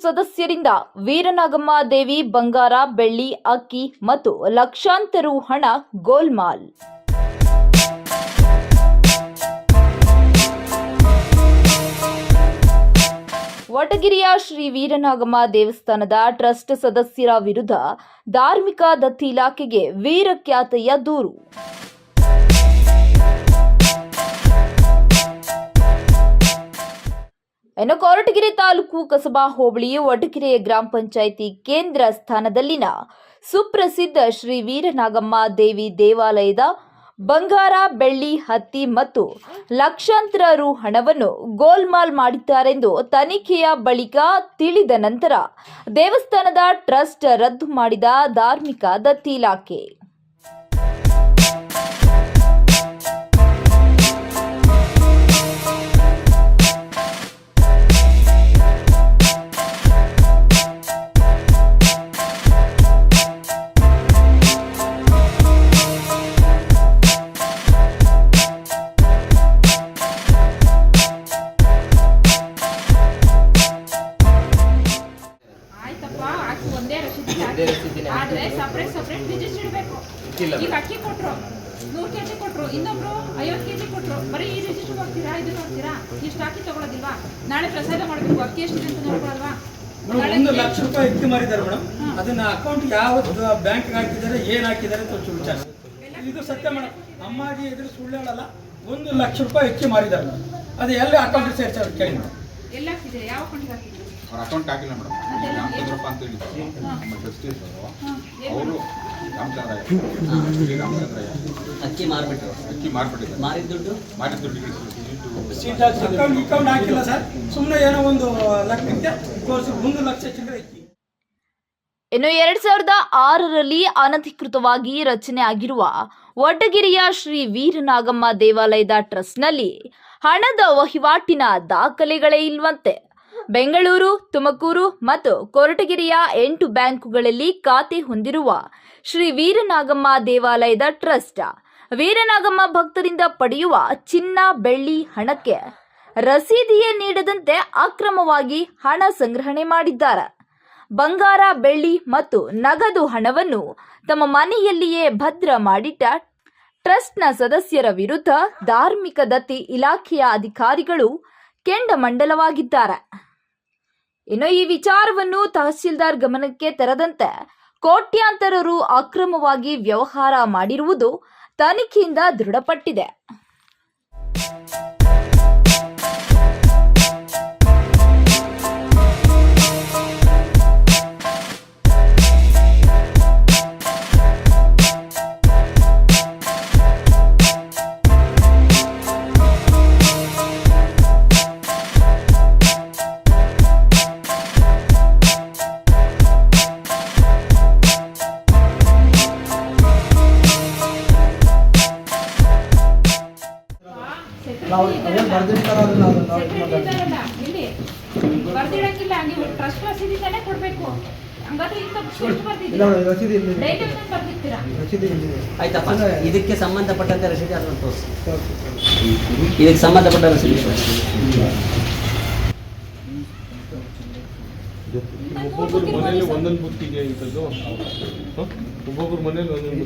ಸದಸ್ಯರಿಂದ ವೀರನಾಗಮ್ಮ ದೇವಿ ಬಂಗಾರ, ಬೆಳ್ಳಿ, ಅಕ್ಕಿ ಮತ್ತು ಲಕ್ಷಾಂತರ ರು ಹಣ ಗೋಲ್ಮಾಲ್. ವಟಗಿರಿಯ ಶ್ರೀ ವೀರನಾಗಮ್ಮ ದೇವಸ್ಥಾನದ ಟ್ರಸ್ಟ್ ಸದಸ್ಯರ ವಿರುದ್ಧ ಧಾರ್ಮಿಕ ದತ್ತಿ ಇಲಾಖೆಗೆ ವೀರಕ್ಯಾತೆಯ ದೂರು. ಇನ್ನು ಕೊರಟಗೆರೆ ತಾಲೂಕು ಕಸಬಾ ಹೋಬಳಿ ವಟಗಿರೆ ಗ್ರಾಮ ಪಂಚಾಯಿತಿ ಕೇಂದ್ರ ಸ್ಥಾನದಲ್ಲಿನ ಸುಪ್ರಸಿದ್ಧ ಶ್ರೀ ವೀರನಾಗಮ್ಮ ದೇವಿ ದೇವಾಲಯದ ಬಂಗಾರ, ಬೆಳ್ಳಿ, ಹತ್ತಿ ಮತ್ತು ಲಕ್ಷಾಂತರ ರು ಹಣವನ್ನು ಗೋಲ್ಮಾಲ್ ಮಾಡಿದ್ದಾರೆಂದು ತನಿಖೆಯ ಬಳಿಕ ತಿಳಿದ ನಂತರ ದೇವಸ್ಥಾನದ ಟ್ರಸ್ಟ್ ರದ್ದು ಮಾಡಿದ ಧಾರ್ಮಿಕ ದತ್ತಿ ಇಲಾಖೆ. ಆದ್ರೆ ಸಪರೇಟ್ ರಿಜಿಸ್ಟರ್ ಇಡಬೇಕು. ಈಗ ಅಕ್ಕಿ ಕೊಟ್ರು 100 kg ಕೊಟ್ರು, ಇನ್ನೊಬ್ರು 50 kg ಕೊಟ್ರು, ಬರೀ ಈ ರಿಜಿಸ್ಟರ್ ಹೋಗ್ತೀರಾ, ಇದು ನೋಡ್ತೀರಾ, ಇಷ್ಟು ಹಾಕಿ ತಗೊಳ್ಳೋದಿಲ್ವಾ? ನಾಳೆ ಪ್ರಸಾದ ಮಾಡಬೇಕು, ಅಕ್ಕಿ ಎಷ್ಟಿದೆ ಅಂತ ನೋಡ್ಕೊಳಲ್ವಾ? 1 ಲಕ್ಷ ರೂಪಾಯಿ ಇಕ್ಕಿ ಮಾರಿದ್ದಾರೆ ಮೇಡಮ್. ಅದನ್ನ ಅಕೌಂಟ್ ಯಾವ್ದು ಬ್ಯಾಂಕ್ ಹಾಕಿದ್ದಾರೆ, ಏನ್ ಹಾಕಿದ್ದಾರೆ ಅಂತ ವಿಚಾರ. ಇದು ಸತ್ಯ ಮೇಡಮ್, ಅಮ್ಮಾಜಿ ಎದುರು ಸುಳ್ಳು ಹೇಳಲ್ಲ. 1 ಲಕ್ಷ ರೂಪಾಯಿ ಇಕ್ಕಿ ಮಾರಿದ್ದಾರೆ ಮೇಡಮ್. ಅದು ಎಲ್ಲ ಅಕೌಂಟ್ ಸೇರ್ಸಾರ ಕೇಳಿ ಮೇಡಮ್. ಎಲ್ಲ ಹಾಕಿದ್ರೆ ಯಾವ ಅಕೌಂಟ್ಗೆ ಹಾಕಿದ್ರು? ಅವ್ರ ಅಕೌಂಟ್ ಹಾಕಿಲ್ಲ ಮೇಡಮ್. ರಾಮಚಂದ್ರಪ್ಪ ಅಂತ ಹೇಳಿ ನಮ್ಮ ಟ್ರಸ್ಟೀಸ್ ಅವರು ರಾಮಚಂದ್ರಯ್ಯ ಅಕ್ಕಿ ಮಾರ್ಬಿಟ್ಟಿದ್ದಾರೆ. ಮಾರಿದ ದುಡ್ಡು ಅಕೌಂಟ್ ಹಾಕಿಲ್ಲ ಸರ್, ಸುಮ್ಮನೆ ಏನೋ ಒಂದು ಲಕ್ಷಕ್ಕೆ ತೋರಿಸಿ 1 ಲಕ್ಷ ಚಿಲ್ಲರೆ ಇಕ್ಕಿ. ಇನ್ನು 2006ರಲ್ಲಿ ಅನಧಿಕೃತವಾಗಿ ರಚನೆ ಆಗಿರುವ ವಟಗಿರಿಯ ಶ್ರೀ ವೀರನಾಗಮ್ಮ ದೇವಾಲಯದ ಟ್ರಸ್ಟ್ನಲ್ಲಿ ಹಣದ ವಹಿವಾಟಿನ ದಾಖಲೆಗಳೇ ಇಲ್ವಂತೆ. ಬೆಂಗಳೂರು, ತುಮಕೂರು ಮತ್ತು ಕೊರಟಗೆರೆಯ 8 ಬ್ಯಾಂಕುಗಳಲ್ಲಿ ಖಾತೆ ಹೊಂದಿರುವ ಶ್ರೀ ವೀರನಾಗಮ್ಮ ದೇವಾಲಯದ ಟ್ರಸ್ಟ್ ವೀರನಾಗಮ್ಮ ಭಕ್ತರಿಂದ ಪಡೆಯುವ ಚಿನ್ನ, ಬೆಳ್ಳಿ, ಹಣಕ್ಕೆ ರಸೀದಿಯೇ ನೀಡದಂತೆ ಅಕ್ರಮವಾಗಿ ಹಣ ಸಂಗ್ರಹಣೆ ಮಾಡಿದ್ದಾರೆ. ಬಂಗಾರ, ಬೆಳ್ಳಿ ಮತ್ತು ನಗದು ಹಣವನ್ನು ತಮ್ಮ ಮನೆಯಲ್ಲಿಯೇ ಭದ್ರ ಮಾಡಿಟ್ಟ ಟ್ರಸ್ಟ್ನ ಸದಸ್ಯರ ವಿರುದ್ಧ ಧಾರ್ಮಿಕ ದತ್ತಿ ಇಲಾಖೆಯ ಅಧಿಕಾರಿಗಳು ಕೆಂಡಮಂಡಲವಾಗಿದ್ದಾರೆ. ಇನ್ನು ಈ ವಿಚಾರವನ್ನು ತಹಸೀಲ್ದಾರ್ ಗಮನಕ್ಕೆ ತರದಂತೆ ಕೋಟ್ಯಾಂತರ ರು ಅಕ್ರಮವಾಗಿ ವ್ಯವಹಾರ ಮಾಡಿರುವುದು ತನಿಖೆಯಿಂದ ದೃಢಪಟ್ಟಿದೆ. ಬರ್ದಿಡಂಗಿಲ್ಲ, ನೀವು ಟ್ರಸ್ಟ್ ರಸೀದಿನೇ ಕೊಡ್ಬೇಕು. ಆಯ್ತಪ್ಪ, ಇದಕ್ಕೆ ಸಂಬಂಧಪಟ್ಟಂತೆ ರಸೀದಿ ಅದನ್ನು ತೋರಿಸಿ. ಇದಕ್ಕೆ ಸಂಬಂಧಪಟ್ಟ ರಸೀದಿ ಒಬ್ಬೊಬ್ಬರ ಮನೆಯಲ್ಲಿ ಒಂದೊಂದು ಬುಕ್ಕಿಗೆ ಇಂಥದ್ದು, ಒಬ್ಬೊಬ್ಬರ ಮನೆಯಲ್ಲಿ ಒಂದೊಂದು